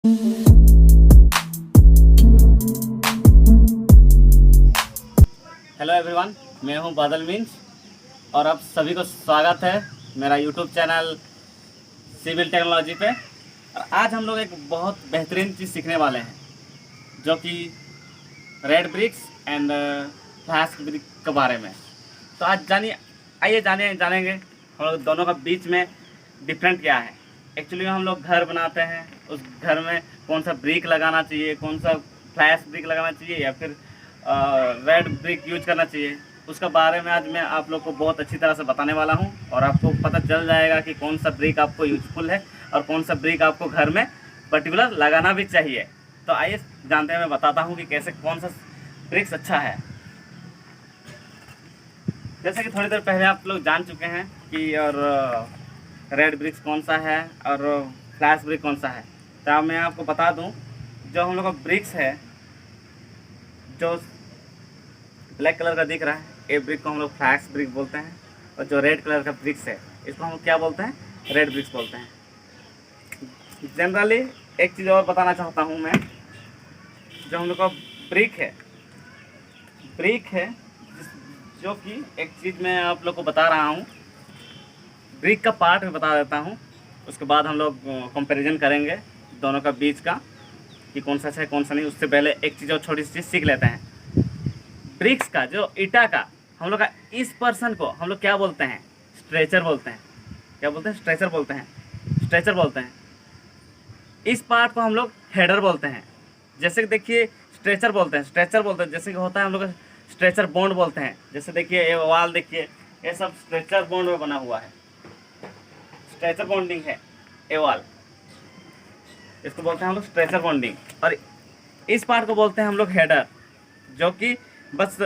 Hello everyone, मैं हूं बादल मीन्स और आप सभी को स्वागत है मेरा यूट्यूब चैनल सिविल टेक्नोलॉजी पे। और आज हम लोग एक बहुत बेहतरीन चीज़ सीखने वाले हैं जो कि red bricks and flash brick के बारे में। तो आज आइए जानेंगे हम लोग दोनों का बीच में डिफरेंट क्या है। एक्चुअली हम लोग घर बनाते हैं, उस घर में कौन सा ब्रिक लगाना चाहिए, कौन सा फ्लैश ब्रिक लगाना चाहिए या फिर रेड ब्रिक यूज करना चाहिए, उसका बारे में आज मैं आप लोग को बहुत अच्छी तरह से बताने वाला हूं। और आपको पता चल जाएगा कि कौन सा ब्रिक आपको यूजफुल है और कौन सा ब्रिक आपको घर में पर्टिकुलर लगाना भी चाहिए। तो आइए जानते हैं, मैं बताता हूं कि कैसे कौन सा ब्रिक्स अच्छा है। जैसे कि थोड़ी देर पहले आप लोग जान चुके हैं कि और रेड ब्रिक्स कौन सा है और फ्लैश ब्रिक कौन सा है। तो मैं आपको बता दूं, जो हम लोग का ब्रिक्स है जो ब्लैक कलर का दिख रहा है, ये ब्रिक को हम लोग फ्लैश ब्रिक बोलते हैं। और जो रेड कलर का ब्रिक्स है इसको हम लोग क्या बोलते हैं, रेड ब्रिक्स बोलते हैं। जनरली एक चीज़ और बताना चाहता हूँ मैं, जो हम लोग का ब्रिक है जो कि एक चीज़ मैं आप लोग को बता रहा हूँ, ब्रिक का पार्ट में बता देता हूँ। उसके बाद हम लोग कंपैरिजन करेंगे दोनों का बीच का कि कौन सा अच्छा है कौन सा नहीं। उससे पहले एक चीज़ और छोटी सी चीज़ सीख लेते हैं। ब्रिक्स का जो ईटा का हम लोग का इस पर्सन को हम लोग क्या बोलते हैं, स्ट्रेचर बोलते हैं। क्या बोलते हैं, स्ट्रेचर बोलते हैं। इस पार्ट को हम लोग हेडर बोलते हैं। जैसे कि देखिए स्ट्रेचर बोलते हैं, जैसे कि होता है हम लोग स्ट्रेचर बॉन्ड बोलते हैं। जैसे देखिए ये वाल देखिए, ये सब स्ट्रेचर बॉन्ड में बना हुआ है, स्ट्रेचर बॉन्डिंग है ये वाल, इसको बोलते हैं हम लोग स्ट्रेचर बॉन्डिंग। और इस पार्ट को बोलते हैं हम लोग हेडर, जो कि बस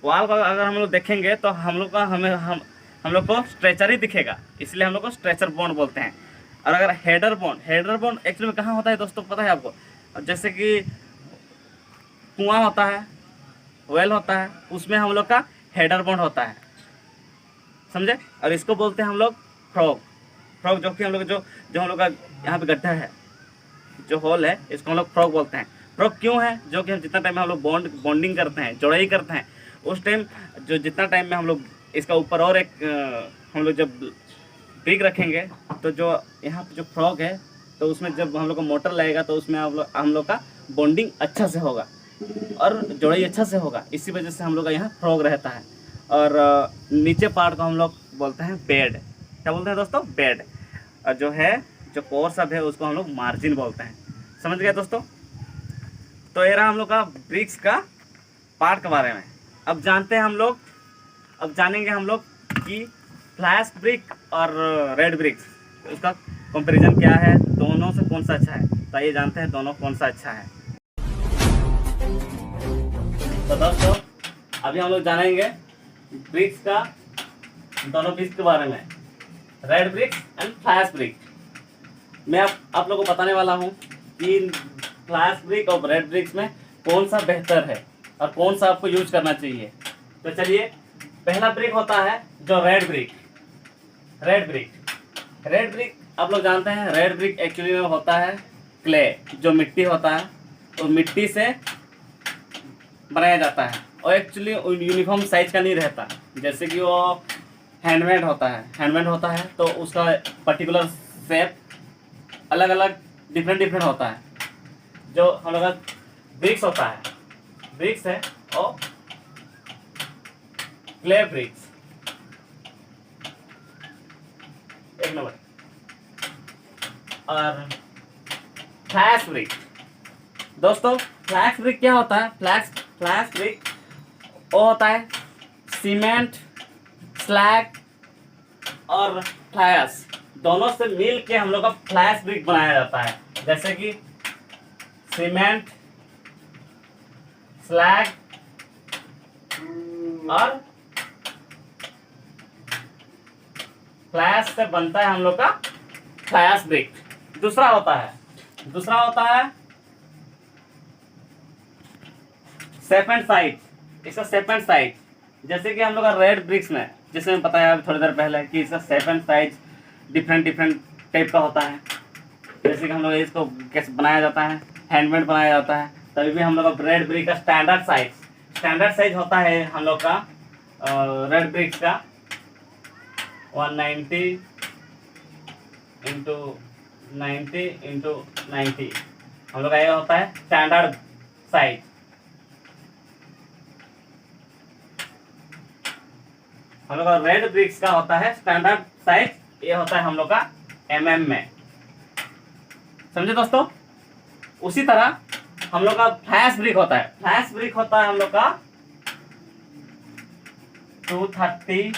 वाल को अगर हम लोग देखेंगे तो हम लोग को स्ट्रेचर ही दिखेगा, इसलिए हम लोग को स्ट्रेचर बॉन्ड बोलते हैं। और अगर हेडर बॉन्ड एक्चुअली में कहाँ होता है दोस्तों, पता है आपको? जैसे कि कुआं होता है, वेल होता है, उसमें हम लोग का हेडर बॉन्ड होता है, समझे। और इसको बोलते हैं हम लोग फ्रॉग, जो कि हम लोग जो हम लोग का यहाँ पे गड्ढा है, जो होल है, इसको हम लोग फ्रॉग बोलते हैं। फ्रॉग क्यों है? जो कि हम जितना टाइम में हम लोग बॉन्डिंग करते हैं, जोड़ाई करते हैं, उस टाइम जितना टाइम में हम लोग इसका ऊपर और एक हम लोग जब ब्रिक रखेंगे तो जो यहाँ पे जो फ्रॉग है, तो उसमें जब हम लोग का मोटर लगेगा तो उसमें हम लोग का बॉन्डिंग अच्छा से होगा और जोड़ाई अच्छा से होगा। इसी वजह से हम लोग का यहाँ फ्रॉग रहता है। और नीचे पार्ट को हम लोग बोलते हैं बेड। क्या बोलते हैं दोस्तों? बेड। और जो कोर सब है उसको हम लोग मार्जिन बोलते हैं। समझ गए दोस्तों? तो ये रहा हम लोग का ब्रिक्स का पार्ट के बारे में। अब जानेंगे हम लोग कि फ्लैश ब्रिक और रेड ब्रिक्स, उसका कंपैरिजन क्या है, दोनों से कौन सा अच्छा है। तो ये जानते हैं दोनों कौन सा अच्छा है। तो दोस्तों अभी हम लोग जानेंगे ब्रिक्स का दोनों ब्रिक्स के बारे में, red bricks and flash brick. मैं आप लोगों को बताने वाला हूँ कि फ्लैश ब्रिक और रेड ब्रिक्स में कौन सा बेहतर है और कौन सा आपको यूज करना चाहिए। तो चलिए, पहला ब्रिक होता है जो रेड ब्रिक आप लोग जानते हैं। रेड ब्रिक एक्चुअली में होता है क्ले, जो मिट्टी होता है, तो मिट्टी से बनाया जाता है और एक्चुअली यूनिफॉर्म साइज का नहीं रहता। जैसे कि वो हैंडमेड होता है तो उसका पर्टिकुलर शेप अलग अलग डिफरेंट होता है। जो हम लोग का ब्रिक्स है और क्ले ब्रिक्स, एक नंबर। और फ्लैश ब्रिक दोस्तों, फ्लैश ब्रिक क्या होता है? फ्लैश ब्रिक वो होता है सीमेंट, स्लैग और फ्लायर्स दोनों से मिल के हम लोग का फ्लैश ब्रिक बनाया जाता है। जैसे कि सीमेंट, स्लैग और फ्लैश से बनता है हम लोग का फ्लैश ब्रिक। दूसरा होता है शेप एंड साइज। इसका शेप एंड साइज, जैसे कि हम लोग का रेड ब्रिक्स में, जैसे मैं बताया अभी थोड़ी देर पहले कि इसका shape and size different type का होता है। जैसे कि हम लोग इसको कैसे बनाया जाता है, हैंडमेड बनाया जाता है, तभी भी हम लोग का रेड ब्रिक का स्टैंडर्ड साइज होता है हम लोग का रेड ब्रिक्स का 190 इंटू 90 इंटू 90 हम लोग का ये होता है स्टैंडर्ड साइज। हम लोग का रेड ब्रिक्स का होता है स्टैंडर्ड साइज, ये होता है हम लोग का mm में। समझे दोस्तों? उसी तरह हम लोग का फ्लैश ब्रिक होता है, हम लोग का 230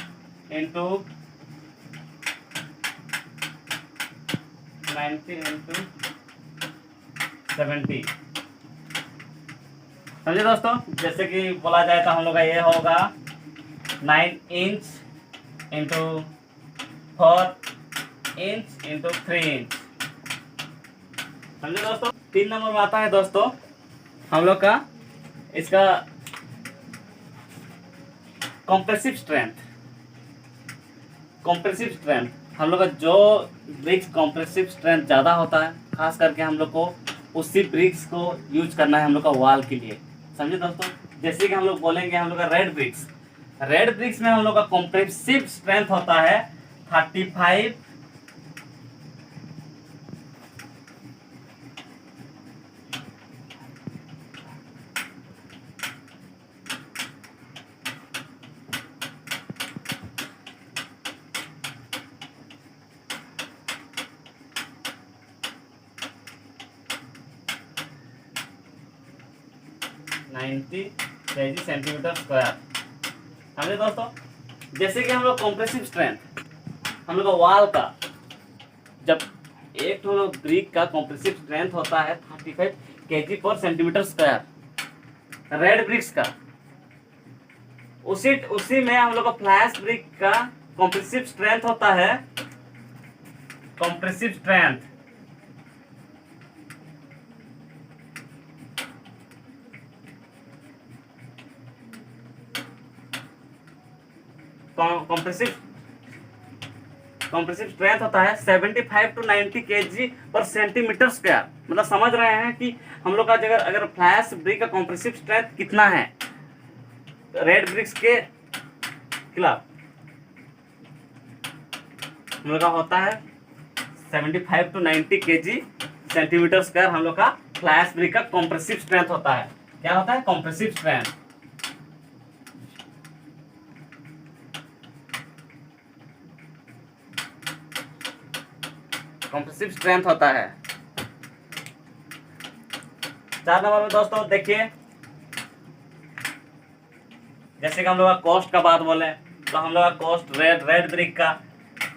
इंटू 90 इंटू 70। समझे दोस्तों? जैसे कि बोला जाए तो हम लोग का ये होगा 9 inch into 4 inch into 3 inch. समझे दोस्तों? 3 नंबर में आता है दोस्तों हम लोग का इसका कॉम्प्रेसिव स्ट्रेंथ। हम लोग का जो ब्रिक्स कॉम्प्रेसिव स्ट्रेंथ ज़्यादा होता है, खास करके हम लोग को उसी ब्रिक्स को यूज करना है हम लोग का वॉल के लिए। समझे दोस्तों? जैसे कि हम लोग बोलेंगे हम लोग का रेड ब्रिक्स में हम लोग का कॉम्प्रेसिव स्ट्रेंथ होता है 35 90 kg सेंटीमीटर स्क्वायर। समझे दोस्तों? जैसे कि हम लोग कॉम्प्रेसिव स्ट्रेंथ हम लोग का वॉल का, जब एक हम लोग ब्रिक का कॉम्प्रेसिव स्ट्रेंथ होता है 35 kg पर सेंटीमीटर स्क्वायर रेड ब्रिक्स का, उसी में हम लोग का फ्लैश ब्रिक का कॉम्प्रेसिव स्ट्रेंथ होता है कॉम्प्रेसिव स्ट्रेंथ कॉम्प्रेसिव स्ट्रेंथ होता है 75 टू 90 kg पर सेंटीमीटर स्क्वायर। मतलब समझ रहे हैं कि हम लोग का अगर फ्लैश ब्रिक का कॉम्प्रेसिव स्ट्रेंथ कितना है रेड ब्रिक्स के खिलाफ, हम लोग का होता है 75 टू 90 kg सेंटीमीटर स्क्वायर। हम लोग का फ्लैश ब्रिक का कॉम्प्रेसिव स्ट्रेंथ होता है। क्या होता है? Compressive strength. कॉम्प्रेसिव स्ट्रेंथ होता है। 4 नंबर में दोस्तों देखिए, जैसे कि हम लोग का कॉस्ट का बात बोले तो हम लोग का कॉस्ट रेड ब्रिक का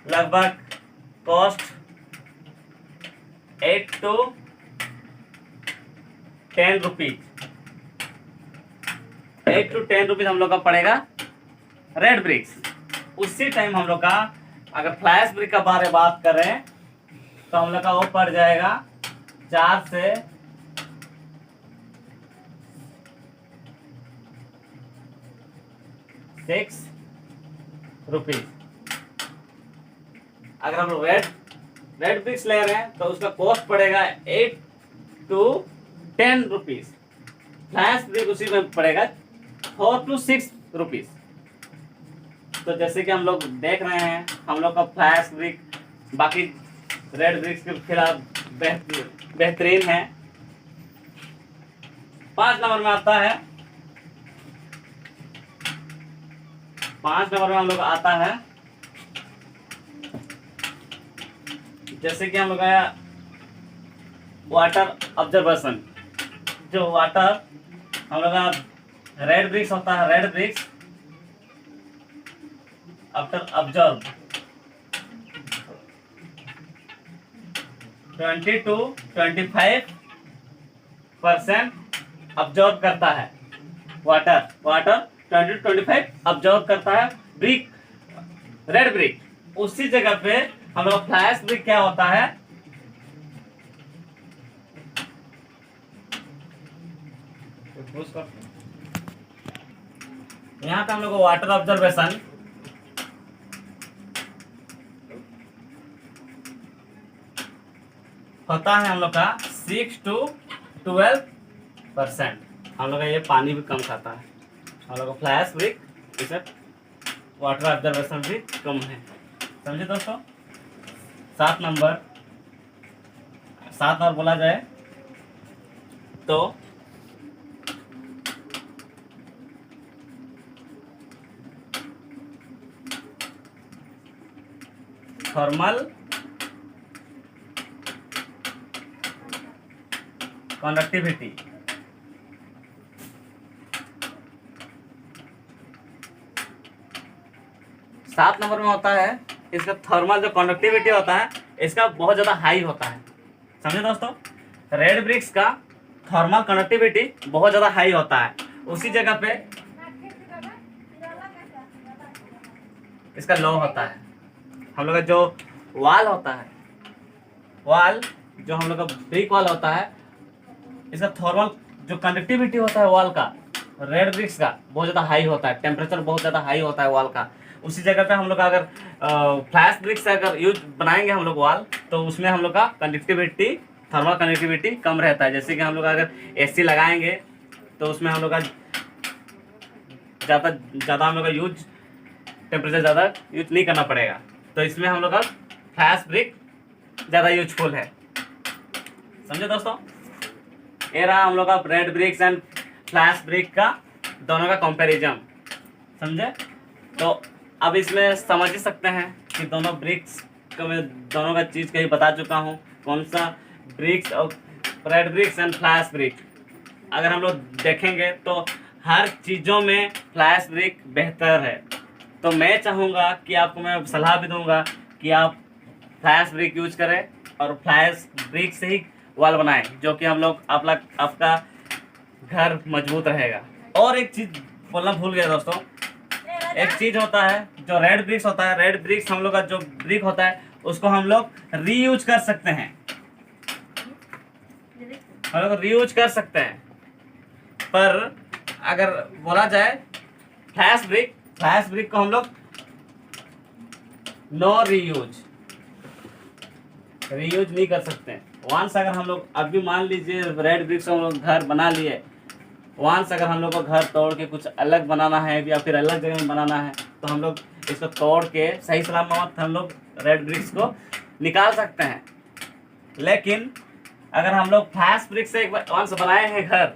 लगभग cost 8 to 10 rupees, 8 to 10 rupees हम लोग का पड़ेगा रेड ब्रिक्स। उसी टाइम हम लोग का अगर फ्लैश ब्रिक का बारे बात करें तो हम लोग का वो पड़ जाएगा 4 से 6 रुपीज। अगर हम लोग रेड ब्रिक्स ले रहे हैं तो उसका कॉस्ट पड़ेगा 8 to 10 रुपीज। फ्लैश ब्रिक उसी में पड़ेगा 4 to 6 रुपीज। तो जैसे कि हम लोग देख रहे हैं हम लोग का फ्लैश ब्रिक बाकी रेड ब्रिक्स के खिलाफ बेहतरीन है। 5 नंबर में आता है, 5 नंबर में हम लोग आता है जैसे कि हम लोग आया वाटर ऑब्जर्वेशन। जो वाटर हम लोग का रेड ब्रिक्स होता है, red bricks after observe 20 to 25% observe करता है। वाटर 20 to 25 ऑब्जर्व करता है ब्रिक, रेड ब्रिक। उसी जगह पे हम लोग फ्लैश ब्रिक क्या होता है, यहाँ पे हम लोग को वाटर ऑब्जर्वेशन होता है हम लोग का 6 to 12%। हम लोग का ये पानी भी कम खाता है। हम लोग का फ्लैश ब्रिक इसे वाटर ऑब्जर्वेशन भी कम है। समझे दोस्तों। 7 नंबर बोला जाए तो थर्मल कंडक्टिविटी। सात नंबर में होता है इसका थर्मल जो कंडक्टिविटी होता है इसका बहुत ज़्यादा हाई होता है। समझे दोस्तों। रेड ब्रिक्स का थर्मल कंडक्टिविटी बहुत ज़्यादा हाई होता है। उसी जगह पे इसका लो होता है। हम लोग का जो वाल होता है, वाल जो हम लोग का ब्रिक वाल होता है, इसका थर्मल जो कंडक्टिविटी होता है वाल का, रेड ब्रिक्स का बहुत ज़्यादा हाई होता है। टेम्परेचर बहुत ज़्यादा हाई होता है वाल का। उसी जगह पे हम लोग अगर फ्लैश ब्रिक्स अगर यूज बनाएंगे हम लोग वाल, तो उसमें हम लोग का कंडक्टिविटी, थर्मल कंडक्टिविटी कम रहता है। जैसे कि हम लोग अगर एसी लगाएंगे तो उसमें हम लोग का ज़्यादा हम लोग का यूज, टेम्परेचर ज़्यादा यूज नहीं करना पड़ेगा। तो इसमें हम लोग का फ्लैश ब्रिक ज़्यादा यूजफुल है। समझे दोस्तों। ये रहा हम लोग का red bricks and flash brick का दोनों का कंपैरिजन। समझे। तो अब इसमें समझ ही सकते हैं कि दोनों ब्रिक्स का मैं दोनों का चीज़ कहीं बता चुका हूँ, कौन सा ब्रिक्स और red bricks and flash brick. अगर हम लोग देखेंगे तो हर चीज़ों में फ्लैश ब्रिक बेहतर है। तो मैं चाहूँगा कि आपको मैं सलाह भी दूंगा कि आप फ्लैश ब्रिक यूज करें और फ्लैश ब्रिक से ही वॉल बनाएं, जो कि हम लोग आपका घर मजबूत रहेगा। और एक चीज़ बोलना भूल गया दोस्तों, एक चीज़ होता है जो रेड ब्रिक्स होता है। रेड ब्रिक्स हम लोग का जो ब्रिक होता है उसको हम लोग रीयूज कर सकते हैं। हम लोग रीयूज कर सकते हैं। पर अगर बोला जाए फ्लैश ब्रिक को हम लोग नो रीयूज नहीं कर सकते। वंस अगर हम लोग अभी मान लीजिए रेड ब्रिक्स हम लोग घर बना लिए, वंस अगर हम लोग को घर तोड़ के कुछ अलग बनाना है या फिर अलग जगह में बनाना है, तो हम लोग इसको तोड़ के सही सलामत हम लोग रेड ब्रिक्स को निकाल सकते हैं। लेकिन अगर हम लोग फ्लैश ब्रिक से एक बार वंस बनाए हैं घर,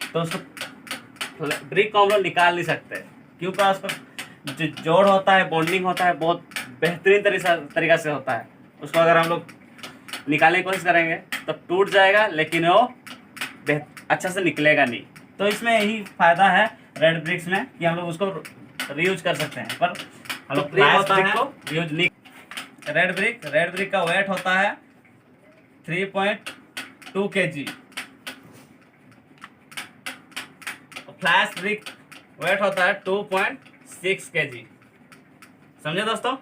तो उसको ब्रिक को हम लोग निकाल नहीं सकते, क्योंकि उसका जो जोड़ होता है, बॉन्डिंग होता है, बहुत बेहतरीन तरीका से होता है। उसको अगर हम लोग निकालने की कोशिश करेंगे तो टूट जाएगा, लेकिन वो अच्छा से निकलेगा नहीं। तो इसमें यही फायदा है रेड ब्रिक्स में कि हम लोग उसको रीयूज कर सकते हैं। पर हम लोग फ्लैश ब्रिक को यूज नहीं। रेड ब्रिक का वेट होता है 3.2 kg। फ्लैश ब्रिक वेट होता है 2.6 kg। समझे दोस्तों।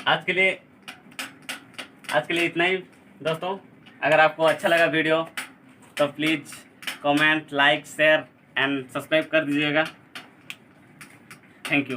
आज के लिए इतना ही दोस्तों। अगर आपको अच्छा लगा वीडियो तो please comment, like, share and subscribe कर दीजिएगा। Thank you.